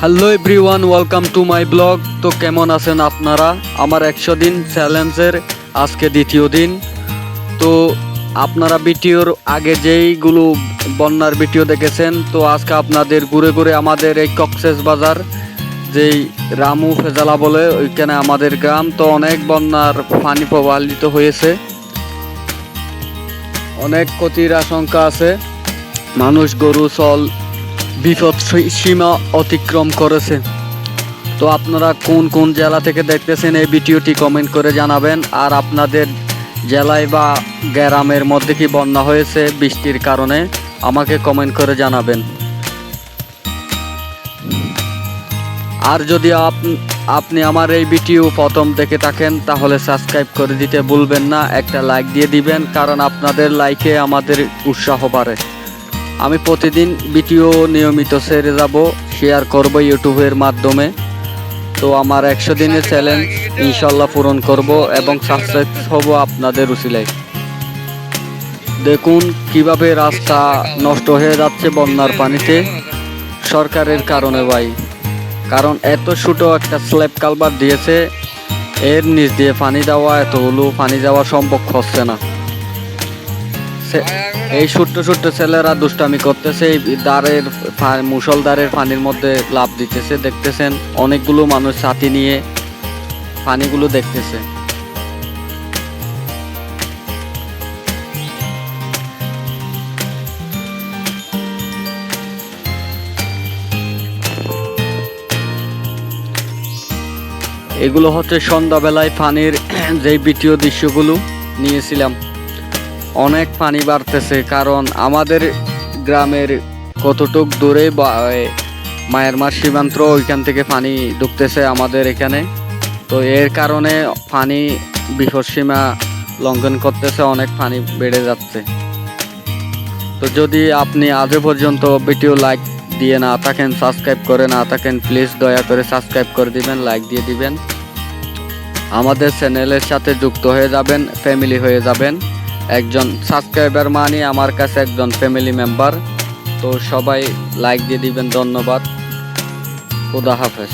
Hello everyone, welcome to my blog. তো কেমন আছেন আপনারা? আমার 100 দিন চ্যালেঞ্জের আজকে দ্বিতীয় দিন। তো আপনারা ভিডিওর আগে যেইগুলো বন্যার ভিডিও দেখেছেন, তো আজকে আপনাদের ঘুরে ঘুরে আমাদের এই কক্সবাজার যেই রামু ফেজালা বলে ওইখানে আমাদের গ্রাম, তো অনেক বন্যার পানি প্রবাহিত হয়েছে, অনেক ক্ষতির আশঙ্কা আছে। মানুষ গরু চল বিপদ সীমা অতিক্রম করেছে। তো আপনারা কোন কোন জেলা থেকে দেখতেছেন এই ভিডিওটি কমেন্ট করে জানাবেন। আর আপনাদের জেলায় বা গ্রামের মধ্যে কি বন্যা হয়েছে বৃষ্টির কারণে আমাকে কমেন্ট করে জানাবেন। আর যদি আপনি আমার এই ভিডিও প্রথম দেখে থাকেন তাহলে সাবস্ক্রাইব করে দিতে ভুলবেন না, একটা লাইক দিয়ে দিবেন, কারণ আপনাদের লাইকে আমাদের উৎসাহ বাড়ে। আমি প্রতিদিন ভিডিও নিয়মিত ছেড়ে যাব, শেয়ার করব ইউটিউবের মাধ্যমে। তো আমার 100 দিনের চ্যালেঞ্জ ইনশাল্লাহ পূরণ করব এবং সাকসেস হব আপনাদের উসিলায়। দেখুন কিভাবে রাস্তা নষ্ট হয়ে যাচ্ছে বন্যার পানিতে, সরকারের কারণে ভাই। কারণ এত ছোট একটা স্ল্যাব কালভার্ট দিয়েছে, এর নিচ দিয়ে পানি দেওয়া, এতগুলো পানি দেওয়া সম্ভব হচ্ছে না। এই ছোট্ট ছোট্ট ছেলেরা দুষ্টামি করতেছে, এই দ্বারের মুষলধারের পানির মধ্যে লাফ দিতেছে। দেখতেছেন অনেকগুলো মানুষ ছাতি নিয়ে পানিগুলো দেখতেছে। এগুলো হচ্ছে সন্ধ্যাবেলায় পানির যেই ভিডিও দৃশ্যগুলো নিয়েছিলাম। অনেক পানি বাড়তেছে, কারণ আমাদের গ্রামের কতটুক দূরে মায়ানমার সীমান্ত, ওইখান থেকে পানি ঢুকতেছে আমাদের এখানে। তো এর কারণে পানি বিপদসীমা লঙ্ঘন করতেছে, অনেক পানি বেড়ে যাচ্ছে। তো যদি আপনি আজও পর্যন্ত ভিডিও লাইক দিয়ে না থাকেন, সাবস্ক্রাইব করে না থাকেন, প্লিজ দয়া করে সাবস্ক্রাইব করে দিবেন, লাইক দিয়ে দিবেন, আমাদের চ্যানেলের সাথে যুক্ত হয়ে যাবেন, ফ্যামিলি হয়ে যাবেন। একজন সাবস্ক্রাইবার মানে আমার কাছে একজন ফ্যামিলি মেম্বার। তো সবাই লাইক দিয়ে দিবেন। ধন্যবাদ। খুদা হাফেজ।